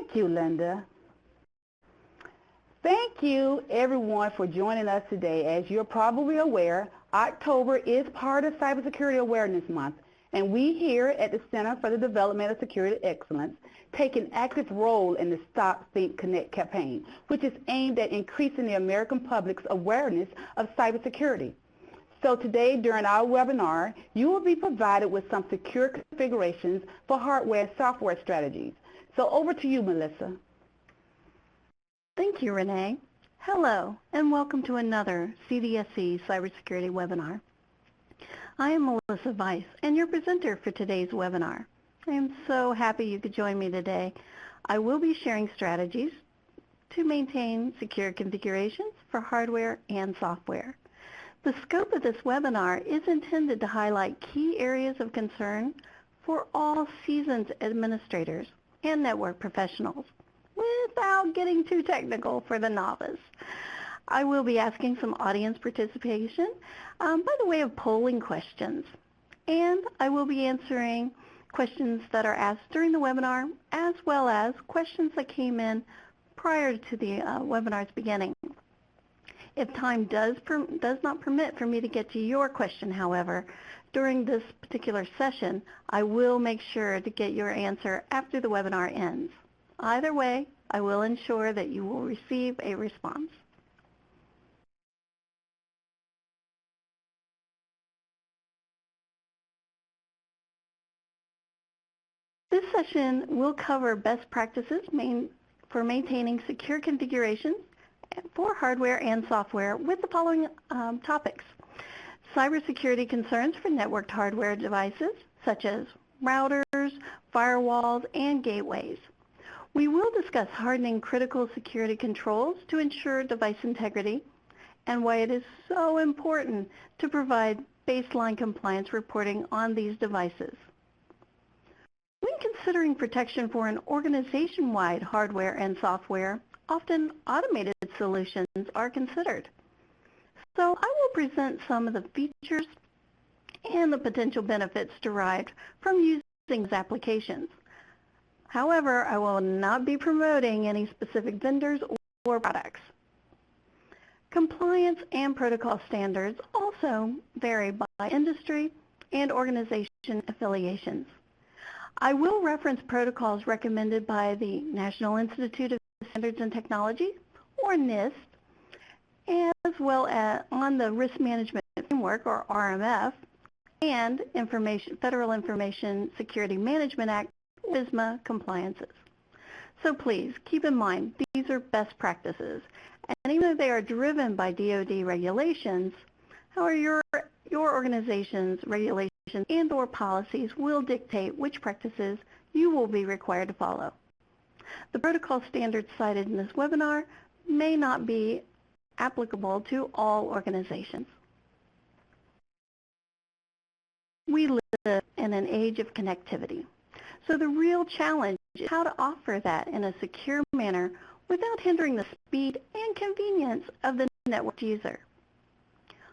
Thank you, Linda. Thank you, everyone, for joining us today. As you're probably aware, October is part of Cybersecurity Awareness Month, and we here at the Center for the Development of Security Excellence take an active role in the Stop, Think, Connect campaign, which is aimed at increasing the American public's awareness of cybersecurity. So today, during our webinar, you will be provided with some secure configurations for hardware and software strategies. So over to you, Melissa. Thank you, Renee. Hello, and welcome to another CDSC Cybersecurity webinar. I am Melissa Weiss, and your presenter for today's webinar. I am so happy you could join me today. I will be sharing strategies to maintain secure configurations for hardware and software. The scope of this webinar is intended to highlight key areas of concern for all seasoned administrators and network professionals without getting too technical for the novice. I will be asking some audience participation by the way of polling questions, and I will be answering questions that are asked during the webinar as well as questions that came in prior to the webinar's beginning. If time does not permit for me to get to your question, however, during this particular session, I will make sure to get your answer after the webinar ends. Either way, I will ensure that you will receive a response. This session will cover best practices for maintaining secure configurations for hardware and software with the following topics. Cybersecurity concerns for networked hardware devices such as routers, firewalls, and gateways. We will discuss hardening critical security controls to ensure device integrity and why it is so important to provide baseline compliance reporting on these devices. When considering protection for an organization-wide hardware and software, often automated solutions are considered. So I will present some of the features and the potential benefits derived from using these applications. However, I will not be promoting any specific vendors or products. Compliance and protocol standards also vary by industry and organization affiliations. I will reference protocols recommended by the National Institute of Standards and Technology, or NIST, as well as on the Risk Management Framework, or RMF, and Federal Information Security Management Act, WISMA compliances. So please keep in mind these are best practices, and even though they are driven by DoD regulations, however, your organization's regulations and/or policies will dictate which practices you will be required to follow. The protocol standards cited in this webinar may not be applicable to all organizations. We live in an age of connectivity, so the real challenge is how to offer that in a secure manner without hindering the speed and convenience of the network user.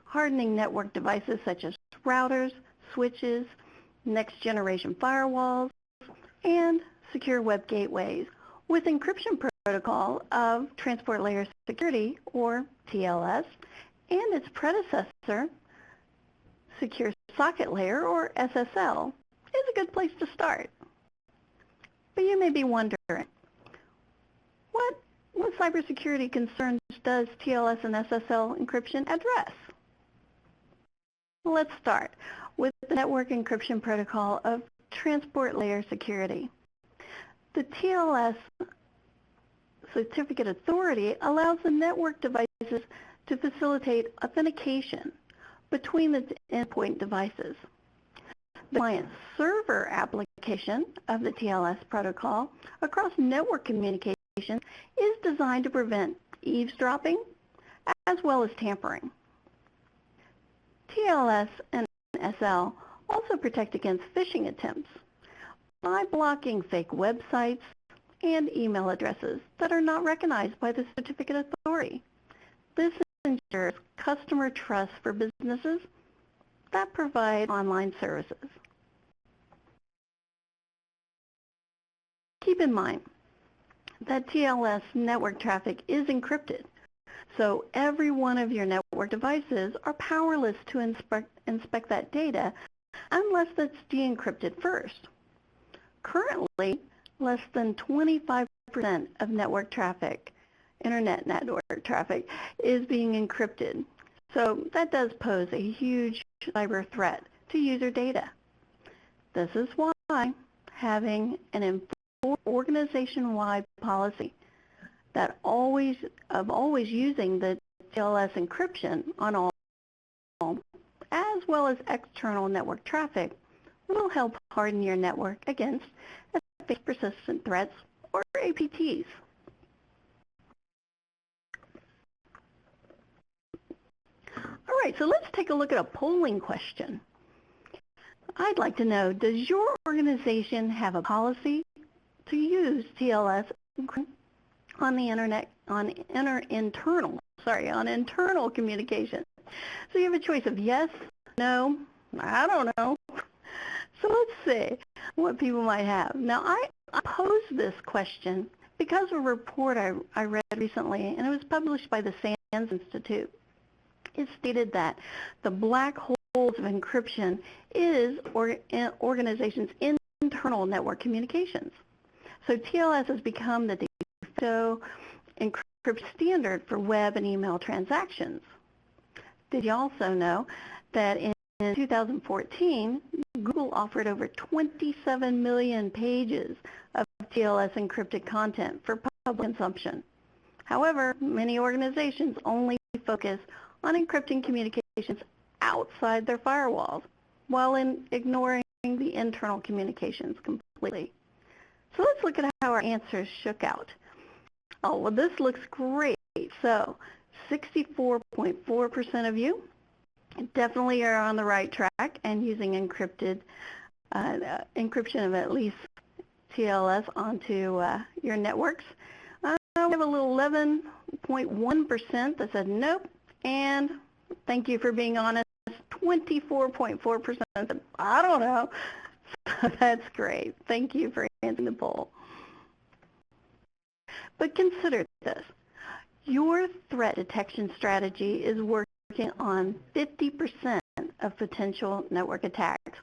Hardening network devices such as routers, switches, next-generation firewalls, and secure web gateways with encryption protocol of Transport Layer Security, or TLS, and its predecessor, Secure Socket Layer, or SSL, is a good place to start. But you may be wondering, what cybersecurity concerns does TLS and SSL encryption address? Let's start with the network encryption protocol of Transport Layer Security. The TLS certificate authority allows the network devices to facilitate authentication between the endpoint devices. The client-server application of the TLS protocol across network communication is designed to prevent eavesdropping as well as tampering. TLS and SL also protect against phishing attempts by blocking fake websites and email addresses that are not recognized by the certificate authority. This ensures customer trust for businesses that provide online services. Keep in mind, that TLS network traffic is encrypted. So every one of your network devices are powerless to inspect that data unless it's de-encrypted first. Currently, less than 25% of network traffic, internet network traffic, is being encrypted. So that does pose a huge cyber threat to user data. This is why having an enforced organization-wide policy that always using the TLS encryption on all, as well as external network traffic, will help harden your network against persistent threats or APTs. All right, so let's take a look at a polling question. I'd like to know, does your organization have a policy to use TLS on the internet, on internal communication? So you have a choice of yes, no, I don't know. So let's see what people might have. Now, I posed this question because of a report I read recently, and it was published by the SANS Institute. It stated that the black holes of encryption is organizations' internal network communications. So TLS has become the de facto encryption standard for web and email transactions. Did you also know that in 2014, Google offered over 27 million pages of TLS encrypted content for public consumption? However, many organizations only focus on encrypting communications outside their firewalls while ignoring the internal communications completely. So let's look at how our answers shook out. Oh, well, this looks great. So 64.4% of you definitely are on the right track and using encryption of at least TLS onto your networks. We have a little 11.1% that said nope, and thank you for being honest, 24.4% said I don't know. So that's great. Thank you for answering the poll. But consider this. Your threat detection strategy is working on 50% of potential network attacks,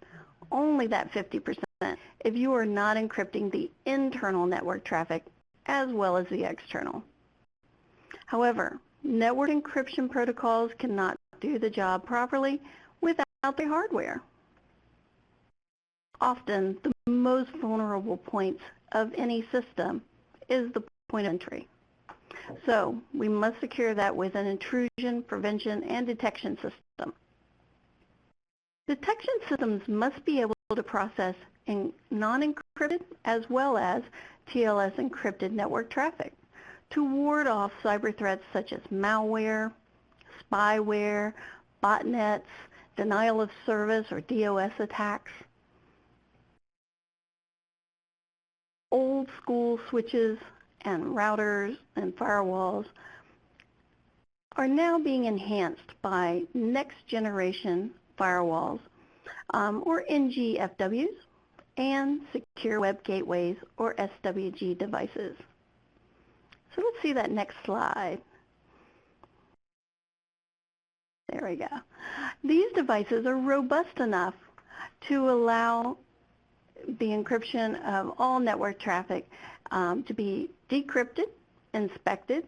only that 50%, if you are not encrypting the internal network traffic as well as the external. However, network encryption protocols cannot do the job properly without the hardware. Often, the most vulnerable points of any system is the point of entry. So we must secure that with an intrusion prevention and detection system. Detection systems must be able to process non-encrypted as well as TLS encrypted network traffic to ward off cyber threats such as malware, spyware, botnets, denial of service or DOS attacks. Old school switches and routers and firewalls are now being enhanced by next generation firewalls or NGFWs and secure web gateways or SWG devices. So let's see that next slide. There we go. These devices are robust enough to allow the encryption of all network traffic to be decrypted, inspected,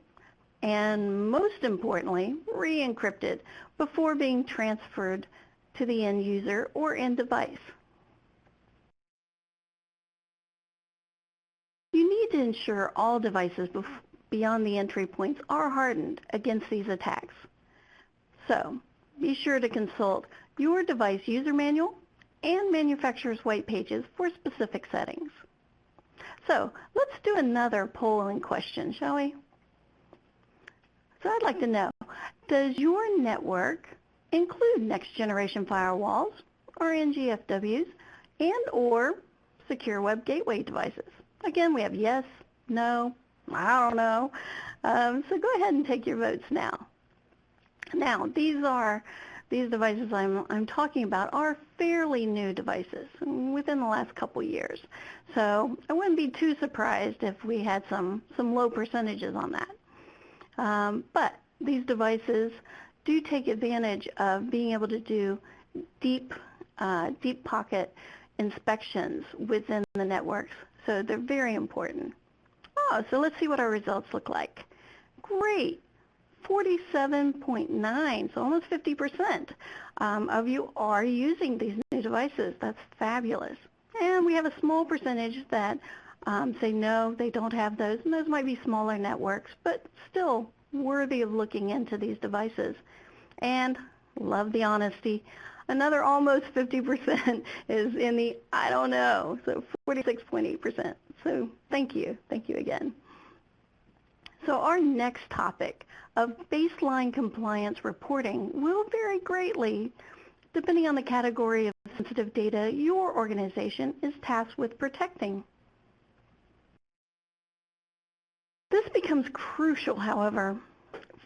and most importantly, re-encrypted before being transferred to the end user or end device. You need to ensure all devices beyond the entry points are hardened against these attacks. So be sure to consult your device user manual and manufacturer's white pages for specific settings. So let's do another polling question, shall we? So I'd like to know, does your network include next generation firewalls or NGFWs and or secure web gateway devices? Again, we have yes, no, I don't know. So go ahead and take your votes now. Now, these are these devices I'm talking about are fairly new devices within the last couple years. So I wouldn't be too surprised if we had some low percentages on that. But these devices do take advantage of being able to do deep pocket inspections within the networks. So they're very important. Oh, so let's see what our results look like. Great. 47.9, so almost 50% of you are using these new devices. That's fabulous. And we have a small percentage that say no, they don't have those, and those might be smaller networks, but still worthy of looking into these devices. And love the honesty. Another almost 50% is in the I don't know, so 46.8%. So thank you again. So our next topic of baseline compliance reporting will vary greatly depending on the category of sensitive data your organization is tasked with protecting. This becomes crucial, however,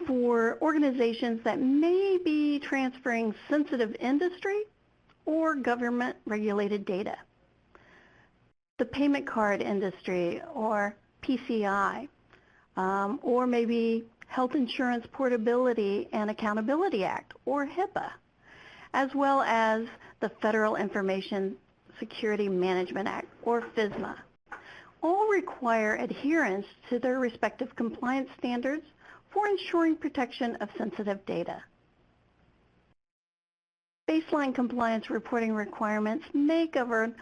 for organizations that may be transferring sensitive industry or government-regulated data. The payment card industry, or PCI, or maybe Health Insurance Portability and Accountability Act, or HIPAA, as well as the Federal Information Security Management Act, or FISMA. All require adherence to their respective compliance standards for ensuring protection of sensitive data. Baseline compliance reporting requirements may govern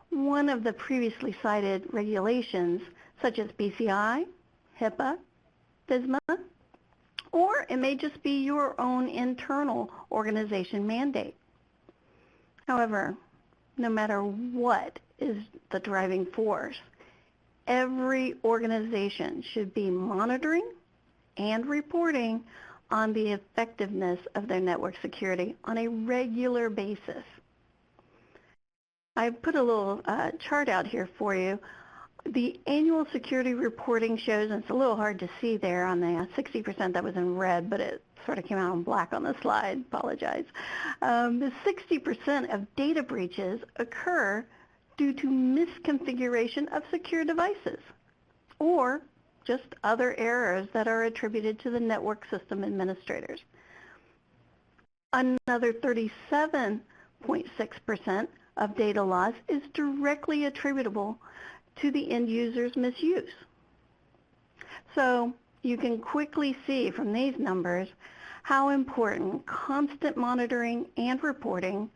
one of the previously cited regulations, such as BCI, HIPAA, FISMA, or it may just be your own internal organization mandate. However, no matter what is the driving force, every organization should be monitoring and reporting on the effectiveness of their network security on a regular basis. I put a little chart out here for you. The annual security reporting shows, and it's a little hard to see there on the 60% that was in red, but it sort of came out in black on the slide, apologize. The 60% of data breaches occur due to misconfiguration of secure devices, or just other errors that are attributed to the network system administrators. Another 37.6% of data loss is directly attributable to the end user's misuse. So you can quickly see from these numbers how important constant monitoring and reporting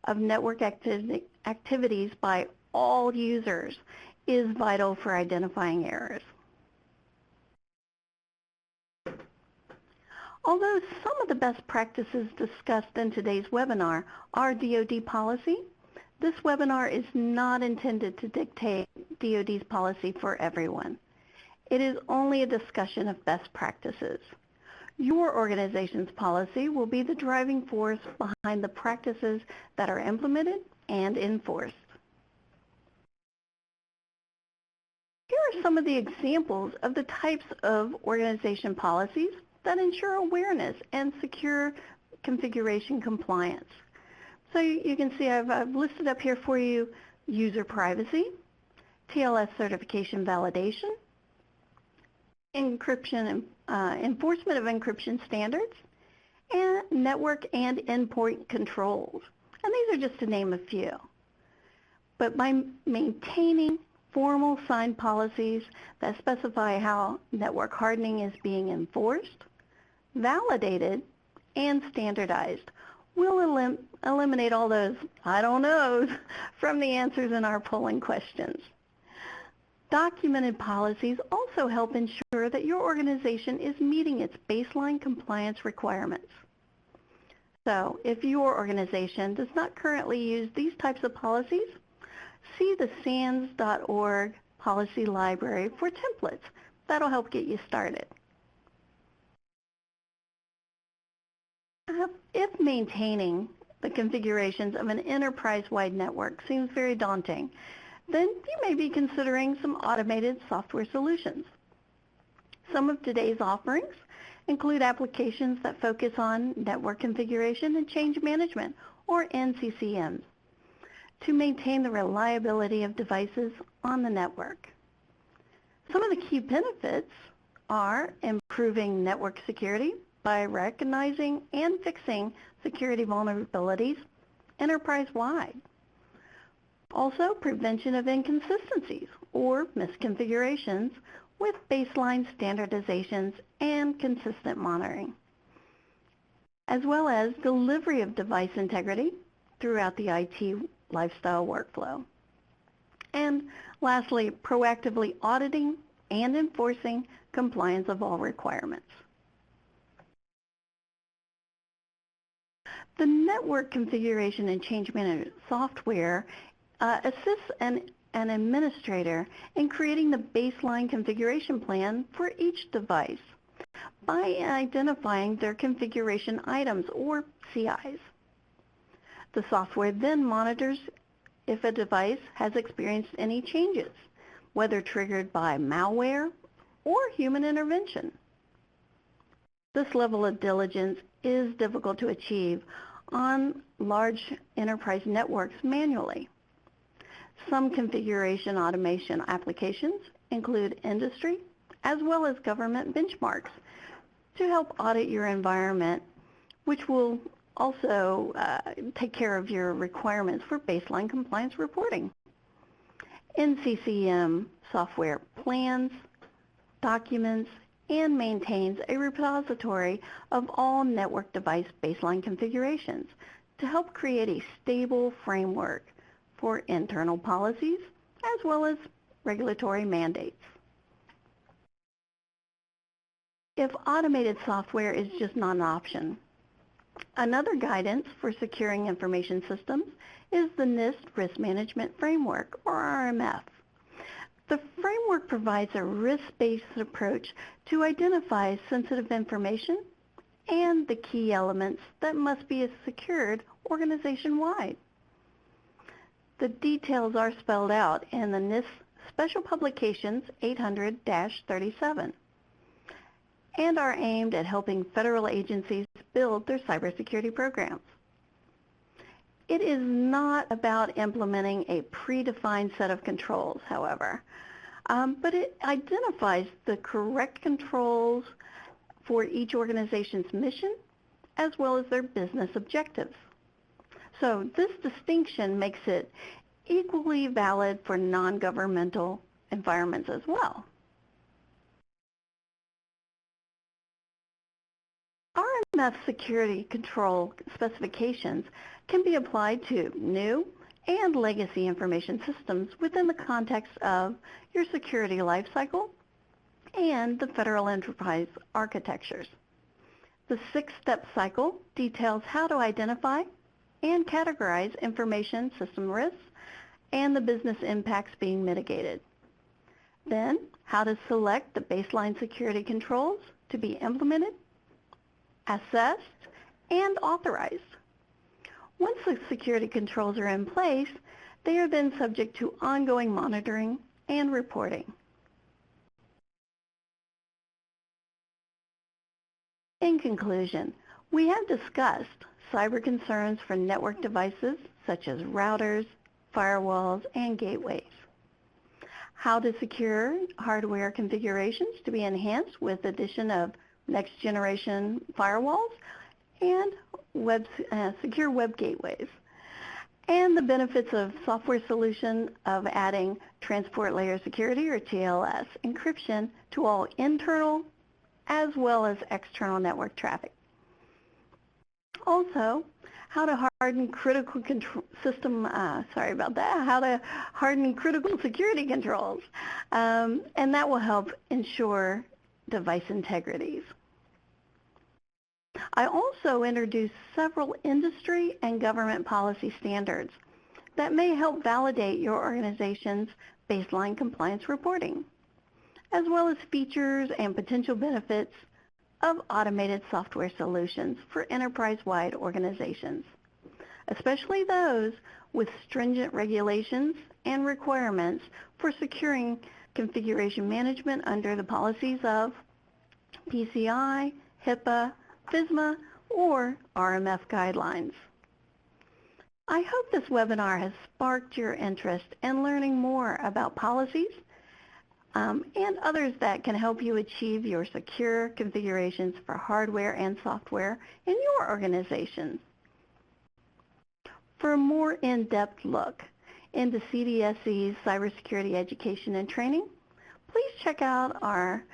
of network activities by all users is vital for identifying errors. Although some of the best practices discussed in today's webinar are DoD policy, this webinar is not intended to dictate DoD's policy for everyone. It is only a discussion of best practices. Your organization's policy will be the driving force behind the practices that are implemented and enforced. Here are some of the examples of the types of organization policies that ensure awareness and secure configuration compliance. So you can see I've listed up here for you user privacy, TLS certification validation, encryption and enforcement of encryption standards, and network and endpoint controls. And these are just to name a few. But by maintaining formal signed policies that specify how network hardening is being enforced, validated, and standardized, we'll eliminate all those I don't knows from the answers in our polling questions. Documented policies also help ensure that your organization is meeting its baseline compliance requirements. So if your organization does not currently use these types of policies, see the SANS.org policy library for templates. That'll help get you started. If maintaining the configurations of an enterprise-wide network seems very daunting, then you may be considering some automated software solutions. Some of today's offerings include applications that focus on network configuration and change management, or NCCMs, to maintain the reliability of devices on the network. Some of the key benefits are improving network security by recognizing and fixing security vulnerabilities enterprise-wide. Also, prevention of inconsistencies or misconfigurations with baseline standardizations and consistent monitoring, as well as delivery of device integrity throughout the IT lifestyle workflow. And lastly, proactively auditing and enforcing compliance of all requirements. The network configuration and change management software assists an administrator in creating the baseline configuration plan for each device by identifying their configuration items, or CIs. The software then monitors if a device has experienced any changes, whether triggered by malware or human intervention. This level of diligence is difficult to achieve on large enterprise networks manually. Some configuration automation applications include industry as well as government benchmarks to help audit your environment, which will also take care of your requirements for baseline compliance reporting. NCCM software plans, documents, and maintains a repository of all network device baseline configurations to help create a stable framework for internal policies as well as regulatory mandates. If automated software is just not an option, another guidance for securing information systems is the NIST Risk Management Framework, or RMF. The framework provides a risk-based approach to identify sensitive information and the key elements that must be secured organization-wide. The details are spelled out in the NIST Special Publications 800-37 and are aimed at helping federal agencies build their cybersecurity programs. It is not about implementing a predefined set of controls, however, but it identifies the correct controls for each organization's mission as well as their business objectives. So this distinction makes it equally valid for non-governmental environments as well. RMF security control specifications can be applied to new and legacy information systems within the context of your security lifecycle and the federal enterprise architectures. The 6-step cycle details how to identify and categorize information system risks and the business impacts being mitigated. Then, how to select the baseline security controls to be implemented, assessed, and authorized. Once the security controls are in place, they are then subject to ongoing monitoring and reporting. In conclusion, we have discussed cyber concerns for network devices such as routers, firewalls, and gateways. How to secure hardware configurations to be enhanced with addition of next generation firewalls and secure web gateways. And the benefits of software solution of adding transport layer security, or TLS, encryption to all internal as well as external network traffic. Also, how to harden critical how to harden critical security controls, and that will help ensure device integrities. I also introduced several industry and government policy standards that may help validate your organization's baseline compliance reporting, as well as features and potential benefits of automated software solutions for enterprise-wide organizations, especially those with stringent regulations and requirements for securing configuration management under the policies of PCI, HIPAA, FSMA, or RMF guidelines. I hope this webinar has sparked your interest in learning more about policies and others that can help you achieve your secure configurations for hardware and software in your organization. For a more in-depth look into CDSC's cybersecurity education and training, please check out our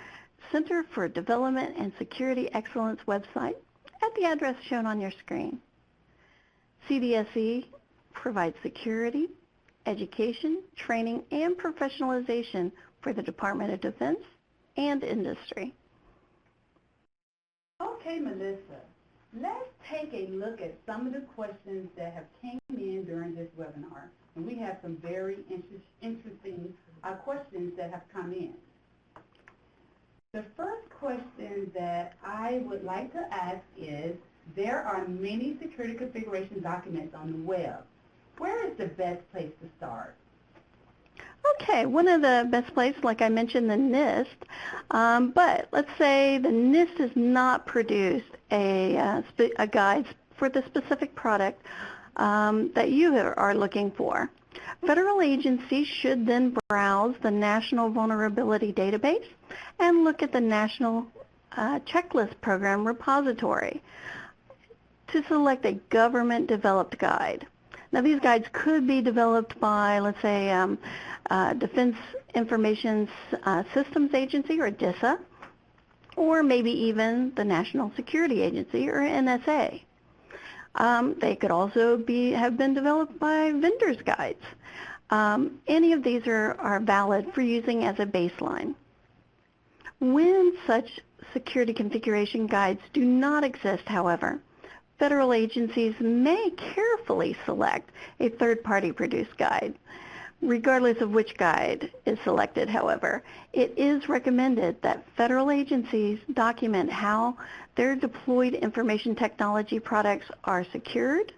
Center for Development and Security Excellence website at the address shown on your screen. CDSC provides security, education, training, and professionalization for the Department of Defense and industry. Okay, Melissa, let's take a look at some of the questions that have came in during this webinar. And we have some very interesting questions that have come in. The first question that I would like to ask is, there are many security configuration documents on the web. Where is the best place to start? Okay, one of the best places, like I mentioned, the NIST, but let's say the NIST has not produced a guide for the specific product that you are looking for. Federal agencies should then browse the National Vulnerability Database and look at the National Checklist Program repository to select a government-developed guide. Now, these guides could be developed by, let's say, Defense Information Systems Agency, or DISA, or maybe even the National Security Agency, or NSA. They could also have been developed by vendors' guides. Any of these are valid for using as a baseline. When such security configuration guides do not exist, however, federal agencies may carefully select a third-party produced guide. Regardless of which guide is selected, however, it is recommended that federal agencies document how their deployed information technology products are secured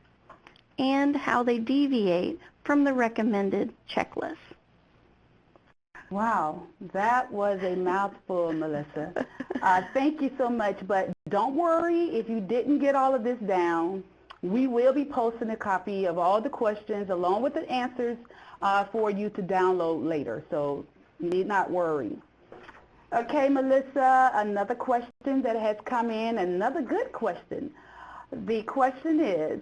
and how they deviate from the recommended checklist. Wow, that was a mouthful, Melissa. Thank you so much, but don't worry if you didn't get all of this down. We will be posting a copy of all the questions along with the answers for you to download later, so you need not worry. Okay, Melissa, another question that has come in, another good question. The question is,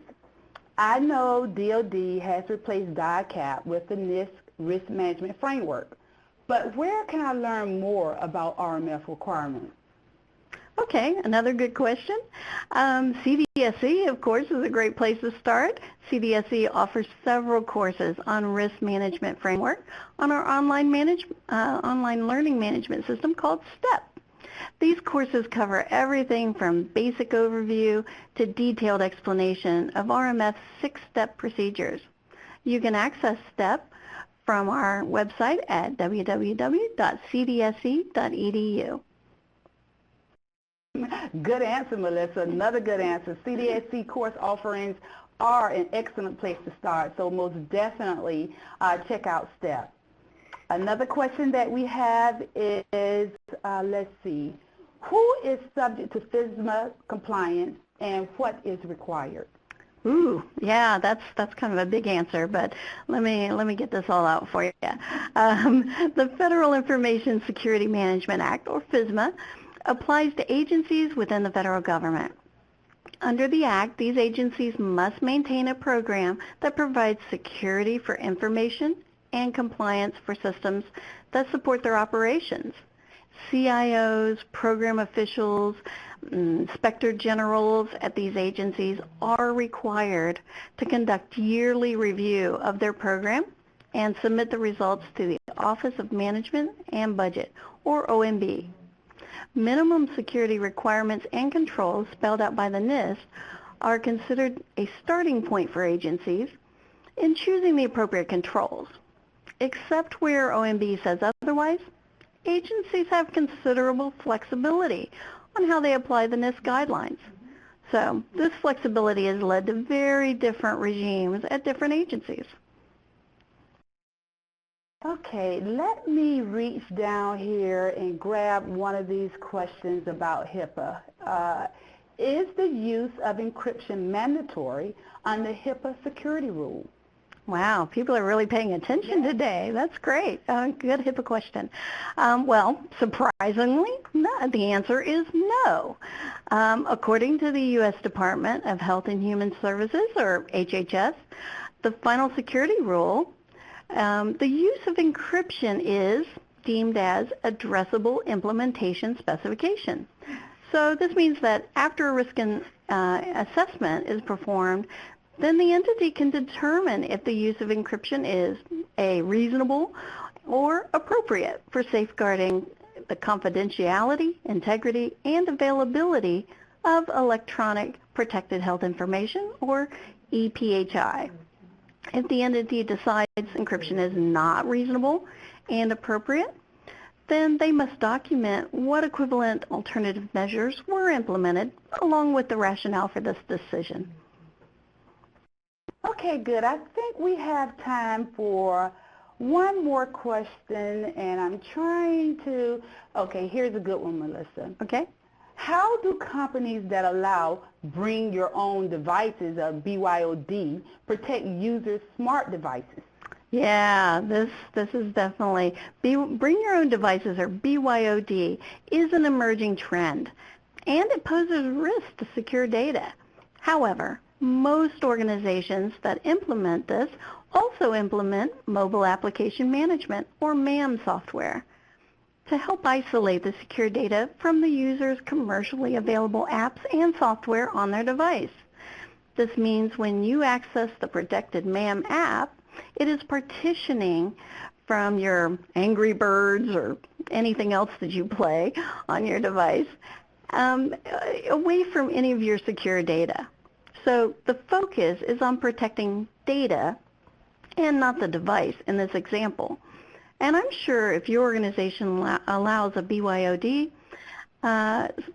I know DoD has replaced DICAP with the NIST Risk Management Framework, but where can I learn more about RMF requirements? Okay, another good question. CDSC, of course, is a great place to start. CDSC offers several courses on risk management framework on our online learning management system called STEP. These courses cover everything from basic overview to detailed explanation of RMF's 6-step procedures. You can access STEP from our website at www.cdsc.edu. Good answer, Melissa. Another good answer. CDSC course offerings are an excellent place to start, so most definitely check out STEP. Another question that we have is, let's see, who is subject to FSMA compliance and what is required? Ooh, yeah, that's kind of a big answer, but let me get this all out for you. The Federal Information Security Management Act, or FSMA, applies to agencies within the federal government. Under the Act, these agencies must maintain a program that provides security for information and compliance for systems that support their operations. CIOs, program officials, inspector generals at these agencies are required to conduct yearly review of their program and submit the results to the Office of Management and Budget, or OMB. Minimum security requirements and controls spelled out by the NIST are considered a starting point for agencies in choosing the appropriate controls. Except where OMB says otherwise, agencies have considerable flexibility on how they apply the NIST guidelines. So this flexibility has led to very different regimes at different agencies. Okay, let me reach down here and grab one of these questions about HIPAA. Is the use of encryption mandatory under HIPAA security rules? Wow, people are really paying attention today. That's great. Good HIPAA question. Well, surprisingly, no, the answer is no. According to the U.S. Department of Health and Human Services, or HHS, the final security rule, the use of encryption is deemed as addressable implementation specification. So this means that after a risk assessment is performed, then the entity can determine if the use of encryption is A, reasonable or appropriate for safeguarding the confidentiality, integrity, and availability of electronic protected health information, or EPHI. If the entity decides encryption is not reasonable and appropriate, then they must document what equivalent alternative measures were implemented along with the rationale for this decision. Okay, good. I think we have time for one more question, and I'm trying to, okay, here's a good one, Melissa. Okay. How do companies that allow bring your own devices, or BYOD, protect users' smart devices? Yeah, this is definitely, bring your own devices, or BYOD, is an emerging trend, and it poses risk to secure data. However, most organizations that implement this also implement mobile application management, or MAM software, to help isolate the secure data from the user's commercially available apps and software on their device. This means when you access the protected MAM app, it is partitioning from your Angry Birds or anything else that you play on your device away from any of your secure data. So the focus is on protecting data and not the device in this example. And I'm sure if your organization allows a BYOD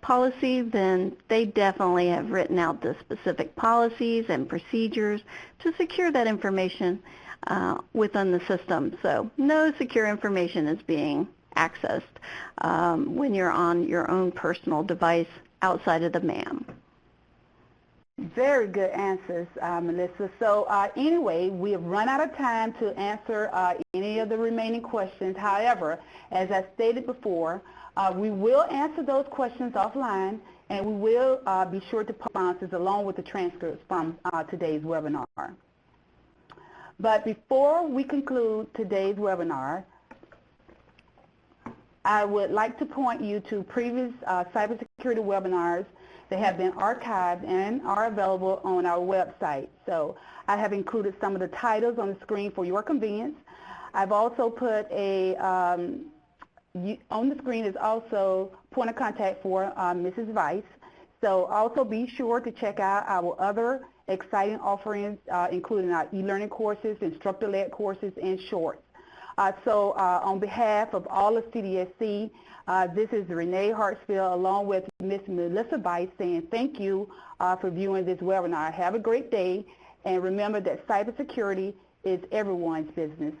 policy, then they definitely have written out the specific policies and procedures to secure that information within the system. So no secure information is being accessed when you're on your own personal device outside of the MAM. Very good answers, Melissa. So anyway, we have run out of time to answer any of the remaining questions. However, as I stated before, we will answer those questions offline, and we will be sure to post responses along with the transcripts from today's webinar. But before we conclude today's webinar, I would like to point you to previous cybersecurity webinars that have been archived and are available on our website. So I have included some of the titles on the screen for your convenience. I've also put on the screen is also point of contact for Mrs. Weiss. So also be sure to check out our other exciting offerings, including our e-learning courses, instructor-led courses, and shorts. So on behalf of all of CDSC, this is Renee Hartsfield along with Ms. Melissa Weiss saying thank you for viewing this webinar. Have a great day, and remember that cybersecurity is everyone's business.